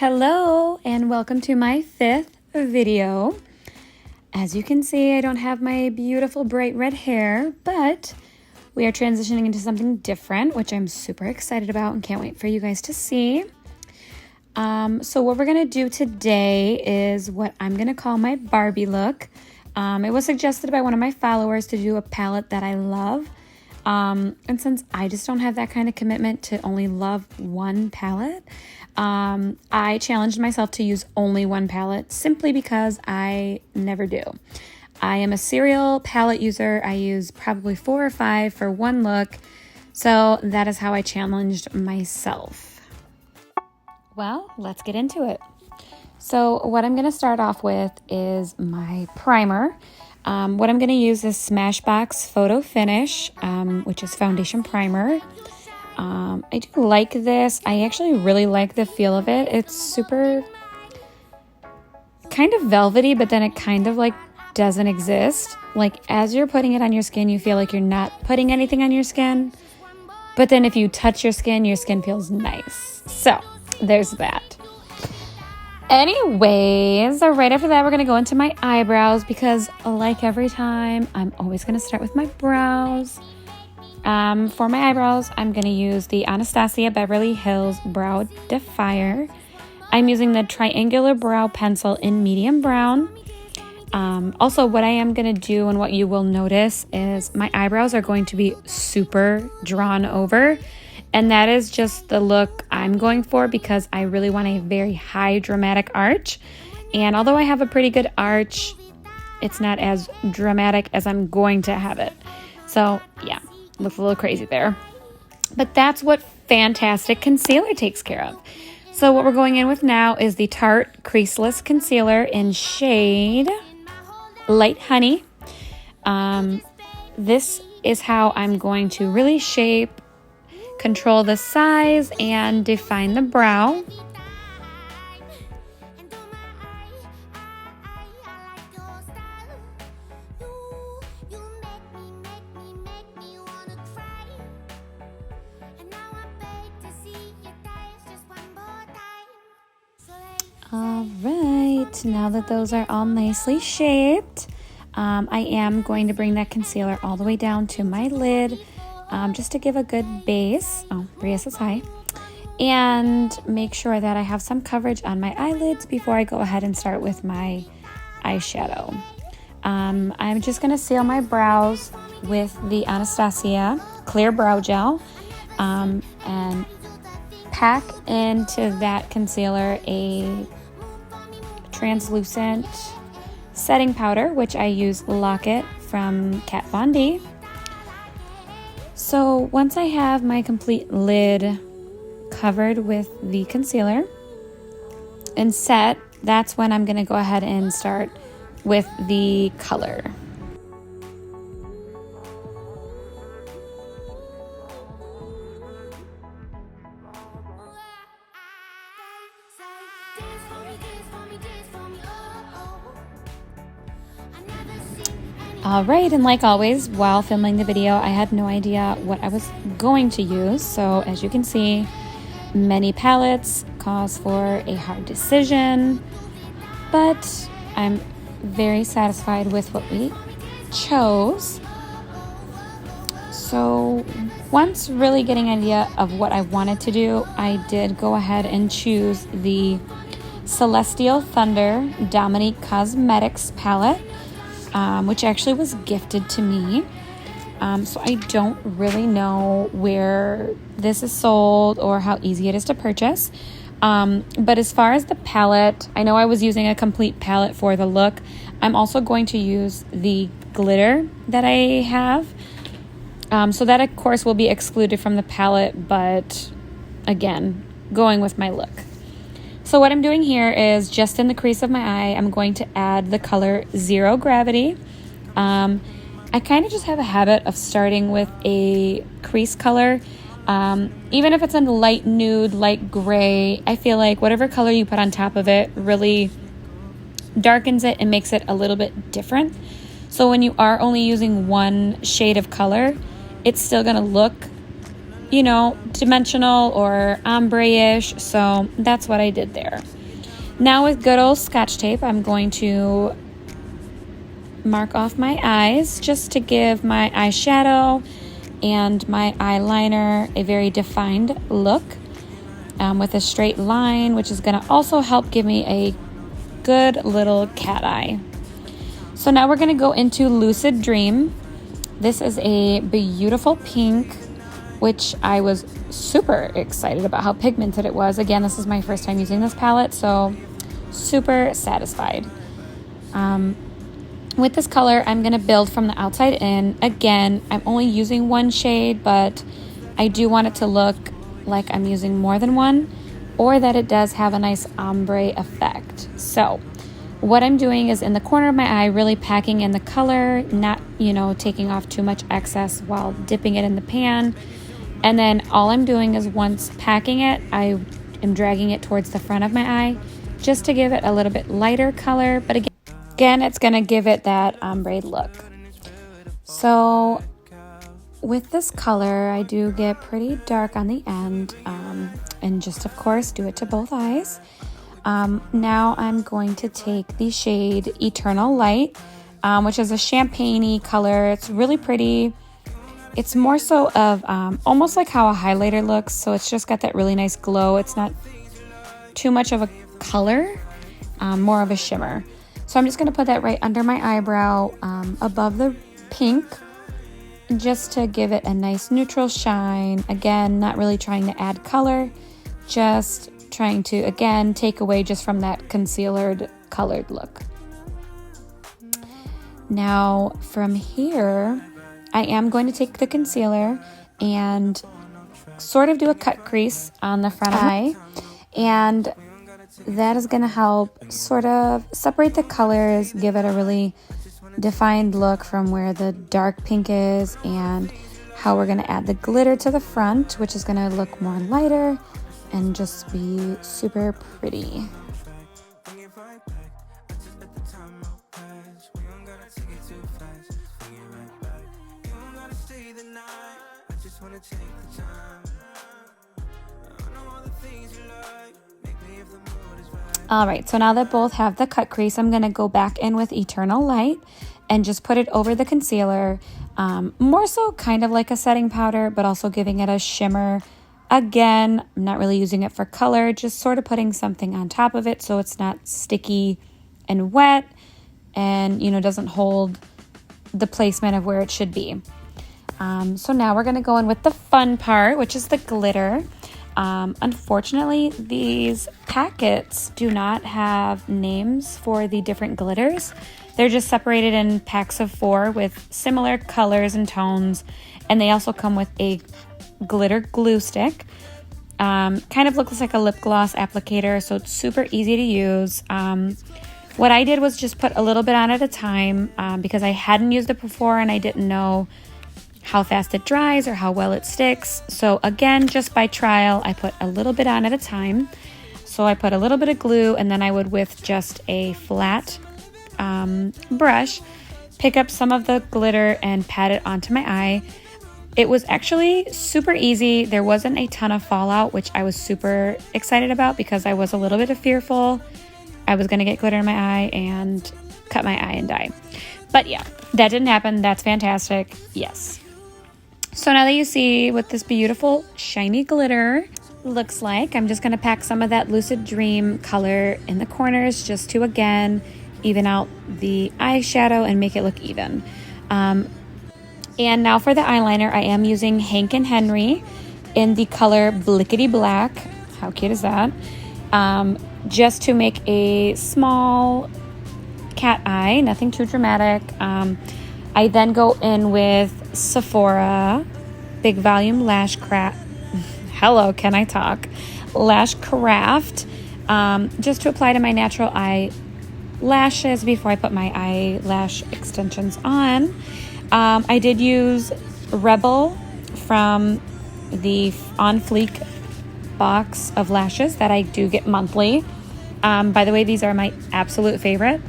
Hello and welcome to my 5th video. As you can see, I don't have my beautiful bright red hair, but we are transitioning into something different, which I'm super excited about and can't wait for you guys to see. So what we're gonna do today is what I'm gonna call my Barbie look. It was suggested by one of my followers to do a palette that I love. And since I just don't have that kind of commitment to only love one palette, I challenged myself to use only one palette simply because I never do. I am a serial palette user. I use probably 4 or 5 for one look. So that is how I challenged myself. Well, let's get into it. So what I'm going to start off with is my primer. What I'm going to use is Smashbox Photo Finish, which is foundation primer. I do like this. I actually really like the feel of it. It's super kind of velvety, but then it kind of like doesn't exist. Like as you're putting it on your skin, you feel like you're not putting anything on your skin. But then if you touch your skin feels nice. So there's that. Anyways, right after that, we're going to go into my eyebrows because like every time, I'm always going to start with my brows. For my eyebrows, I'm going to use the Anastasia Beverly Hills Brow Defier. I'm using the triangular brow pencil in medium brown. Also, what I am going to do and what you will notice is my eyebrows are going to be super drawn over. And that is just the look I'm going for because I really want a very high dramatic arch. And although I have a pretty good arch, it's not as dramatic as I'm going to have it. So yeah, looks a little crazy there. But that's what Fantastic Concealer takes care of. So what we're going in with now is the Tarte Creaseless Concealer in shade Light Honey. This is how I'm going to really shape, control the size, and define the brow. All right, now that those are all nicely shaped, I am going to bring that concealer all the way down to my lid. Just to give a good base. Oh, Bria says hi. And make sure that I have some coverage on my eyelids before I go ahead and start with my eyeshadow. I'm just going to seal my brows with the Anastasia Clear Brow Gel and pack into that concealer a translucent setting powder, which I use Lock-It from Kat Von D. So once I have my complete lid covered with the concealer and set, that's when I'm going to go ahead and start with the color. All right, and like always, while filming the video, I had no idea what I was going to use. So as you can see, many palettes cause for a hard decision, but I'm very satisfied with what we chose. So once really getting an idea of what I wanted to do, I did go ahead and choose the Celestial Thunder Dominique Cosmetics palette. Which actually was gifted to me. So I don't really know where this is sold or how easy it is to purchase. But as far as the palette, I know I was using a complete palette for the look. I'm also going to use the glitter that I have. So that, of course, will be excluded from the palette, but again, going with my look. So what I'm doing here is just in the crease of my eye, I'm going to add the color Zero Gravity. I kind of just have a habit of starting with a crease color. Even if it's a light nude, light gray, I feel like whatever color you put on top of it really darkens it and makes it a little bit different. So when you are only using one shade of color, it's still going to look you know, dimensional or ombre-ish, so that's what I did there. Now with good old Scotch tape, I'm going to mark off my eyes just to give my eyeshadow and my eyeliner a very defined look with a straight line, which is going to also help give me a good little cat eye. So now we're going to go into Lucid Dream. This is a beautiful pink, which I was super excited about how pigmented it was. Again, this is my first time using this palette, so super satisfied. With this color, I'm going to build from the outside in. Again, I'm only using one shade, but I do want it to look like I'm using more than one, or that it does have a nice ombre effect. So what I'm doing is in the corner of my eye, really packing in the color, not, you know, taking off too much excess while dipping it in the pan. And then all I'm doing is once packing it, I am dragging it towards the front of my eye just to give it a little bit lighter color. But again, it's going to give it that ombre look. So with this color, I do get pretty dark on the end, and just, of course, do it to both eyes. Now I'm going to take the shade Eternal Light, which is a champagne-y color. It's really pretty. It's more so of almost like how a highlighter looks, so it's just got that really nice glow. It's not too much of a color, more of a shimmer. So I'm just going to put that right under my eyebrow, above the pink, just to give it a nice neutral shine. Again, not really trying to add color, just trying to, again, take away just from that concealered colored look. Now from here, I am going to take the concealer and sort of do a cut crease on the front eye, and that is going to help sort of separate the colors, give it a really defined look from where the dark pink is, and how we're going to add the glitter to the front, which is going to look more lighter and just be super pretty. All right, so now that both have the cut crease, I'm going to go back in with Eternal Light and just put it over the concealer. More so kind of like a setting powder, but also giving it a shimmer. Again, I'm not really using it for color, just sort of putting something on top of it so it's not sticky and wet and, you know, doesn't hold the placement of where it should be. So now we're going to go in with the fun part, which is the glitter. Unfortunately, these packets do not have names for the different glitters. They're just separated in packs of 4 with similar colors and tones, and they also come with a glitter glue stick. Kind of looks like a lip gloss applicator, so it's super easy to use. What I did was just put a little bit on at a time because I hadn't used it before and I didn't know how fast it dries or how well it sticks. So again, just by trial, I put a little bit on at a time. So I put a little bit of glue, and then I would, with just a flat brush, pick up some of the glitter and pat it onto my eye. It was actually super easy. There wasn't a ton of fallout, which I was super excited about because I was a little bit fearful I was going to get glitter in my eye and cut my eye and die. But yeah, that didn't happen. That's fantastic. Yes. So now that you see what this beautiful shiny glitter looks like, I'm just going to pack some of that Lucid Dream color in the corners just to, again, even out the eyeshadow and make it look even. And now for the eyeliner, I am using Hank & Henry in the color Blickity Black. How cute is that? Just to make a small cat eye, nothing too dramatic. I then go in with Sephora Big Volume Lashcraft. Hello, can I talk? Lashcraft, just to apply to my natural eyelashes before I put my eyelash extensions on. I did use Rebel from the On Fleek box of lashes that I do get monthly. By the way, these are my absolute favorite.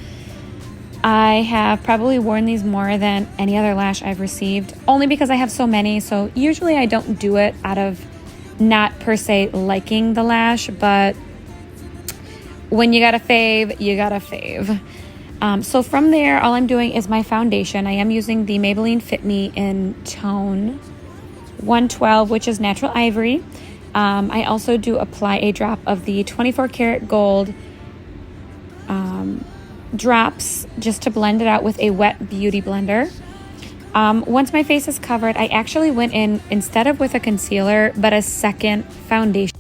I have probably worn these more than any other lash I've received, only because I have so many. So usually I don't do it out of not per se liking the lash, but when you got a fave, you got a fave. So from there, all I'm doing is my foundation. I am using the Maybelline-fit Me in tone 112, which is natural ivory. I also do apply a drop of the 24 karat gold drops just to blend it out with a wet beauty blender. Once my face is covered, I actually went in instead of with a concealer, but a second foundation.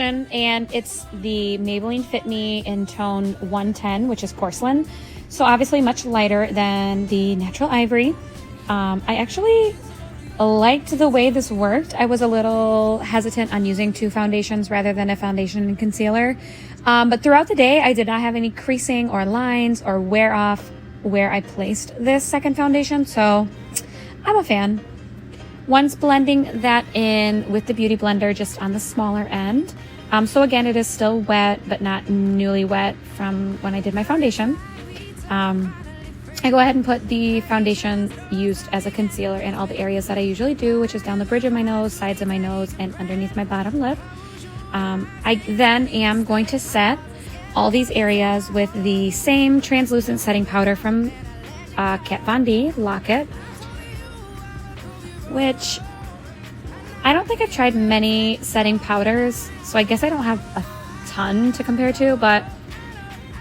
And it's the Maybelline-fit Me in tone 110, which is porcelain. So obviously much lighter than the natural ivory. I actually liked the way this worked. I was a little hesitant on using two foundations rather than a foundation and concealer. But throughout the day, I did not have any creasing or lines or wear off where I placed this second foundation. So I'm a fan. Once blending that in with the beauty blender just on the smaller end. So again, it is still wet, but not newly wet from when I did my foundation. I go ahead and put the foundation used as a concealer in all the areas that I usually do, which is down the bridge of my nose, sides of my nose, and underneath my bottom lip. I then am going to set all these areas with the same translucent setting powder from Kat Von D, Lock It, which I don't think I've tried many setting powders, so I guess I don't have a ton to compare to, but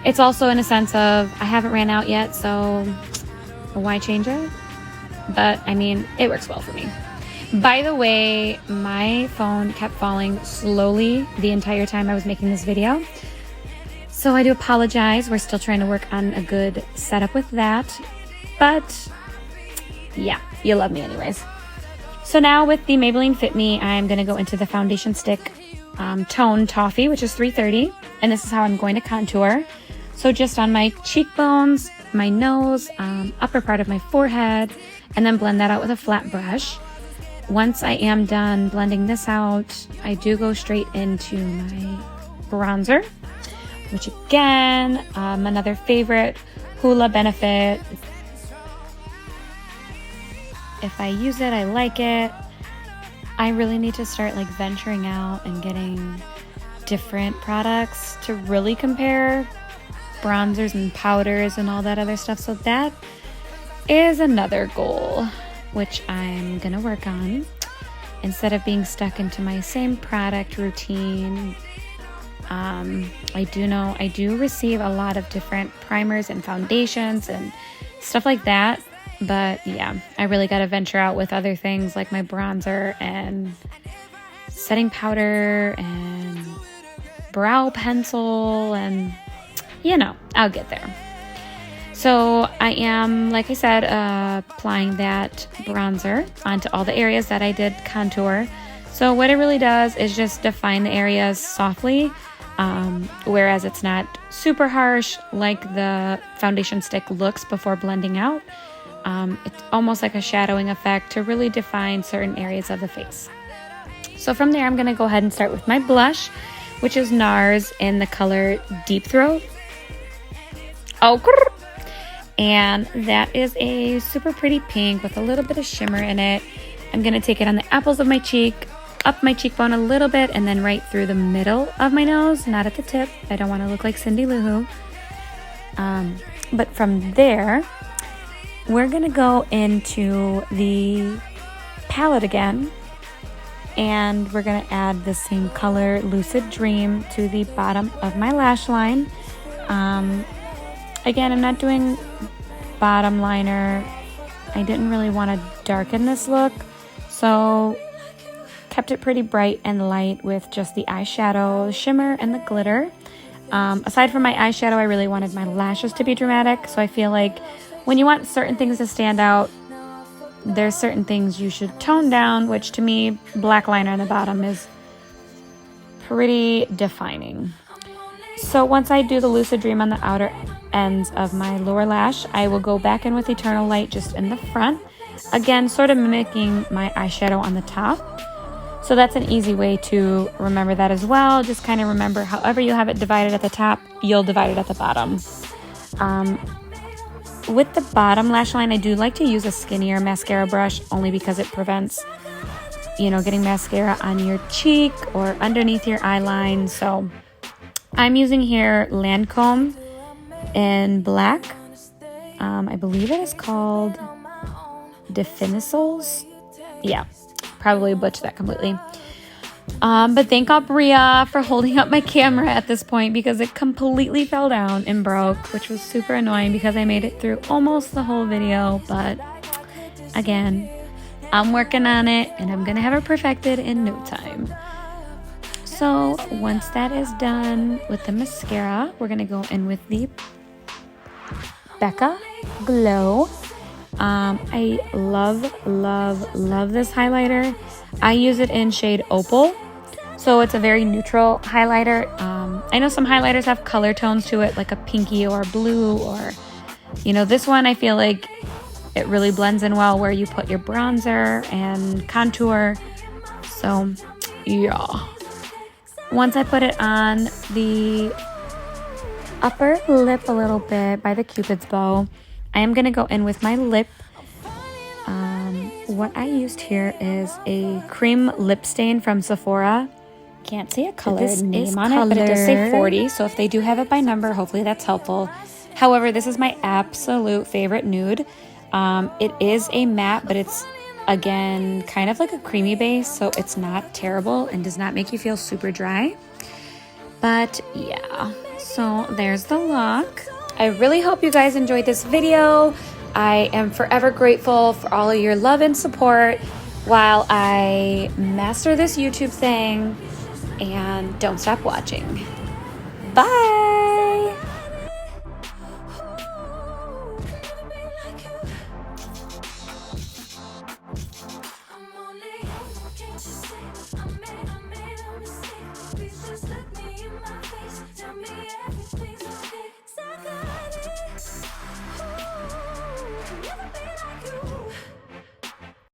it's also in a sense of I haven't ran out yet, so why change it? But I mean, it works well for me. By the way, my phone kept falling slowly the entire time I was making this video, so I do apologize. We're still trying to work on a good setup with that, but yeah, you love me anyways. So now with the Maybelline-fit Me, I'm going to go into the foundation stick tone Toffee, which is 330, and this is how I'm going to contour. So just on my cheekbones, my nose, upper part of my forehead, and then blend that out with a flat brush. Once I am done blending this out, I do go straight into my bronzer, which again, another favorite, Hoola Benefit. If I use it, I like it. I really need to start like venturing out and getting different products to really compare bronzers and powders and all that other stuff. So that is another goal, which I'm gonna work on. Instead of being stuck into my same product routine, I do receive a lot of different primers and foundations and stuff like that. But yeah, I really got to venture out with other things like my bronzer and setting powder and brow pencil, and I'll get there. So I am, like I said, applying that bronzer onto all the areas that I did contour. So what it really does is just define the areas softly, whereas it's not super harsh like the foundation stick looks before blending out. It's almost like a shadowing effect to really define certain areas of the face. So from there, I'm going to go ahead and start with my blush, which is NARS in the color Deep Throat. And that is a super pretty pink with a little bit of shimmer in it. I'm going to take it on the apples of my cheek, up my cheekbone a little bit, and then right through the middle of my nose, not at the tip. I don't want to look like Cindy Lou Who. But from there, we're going to go into the palette again, and we're going to add the same color Lucid Dream to the bottom of my lash line. Again, I'm not doing bottom liner. I didn't really want to darken this look, so kept it pretty bright and light with just the eyeshadow, shimmer, and the glitter. Aside from my eyeshadow, I really wanted my lashes to be dramatic, so I feel like when you want certain things to stand out, there's certain things you should tone down, which to me, black liner on the bottom is pretty defining. So once I do the Lucid Dream on the outer ends of my lower lash, I will go back in with Eternal Light just in the front. Again, sort of mimicking my eyeshadow on the top. So that's an easy way to remember that as well. Just kind of remember however you have it divided at the top, you'll divide it at the bottom. With the bottom lash line, I do like to use a skinnier mascara brush only because it prevents, you know, getting mascara on your cheek or underneath your eye line. So I'm using here Lancome in black. I believe it is called Definicils. Yeah, probably butchered that completely. But thank God Bria for holding up my camera at this point because it completely fell down and broke, which was super annoying because I made it through almost the whole video. But again, I'm working on it and I'm gonna have it perfected in no time. So once that is done with the mascara, we're gonna go in with the Becca Glow. I love this highlighter. I use it in shade Opal, so it's a very neutral highlighter. I know some highlighters have color tones to it, like a pinky or blue, or, you know, this one I feel like it really blends in well where you put your bronzer and contour. So yeah, once I put it on the upper lip a little bit by the Cupid's bow, I am gonna go in with my lip. What I used here is a cream lip stain from Sephora. Can't see a color name on it, but it does say 40. So if they do have it by number, hopefully that's helpful. However, this is my absolute favorite nude. It is a matte, but it's, again, kind of like a creamy base, so it's not terrible and does not make you feel super dry. But yeah, so there's the look. I really hope you guys enjoyed this video. I am forever grateful for all of your love and support while I master this YouTube thing, and don't stop watching. Bye!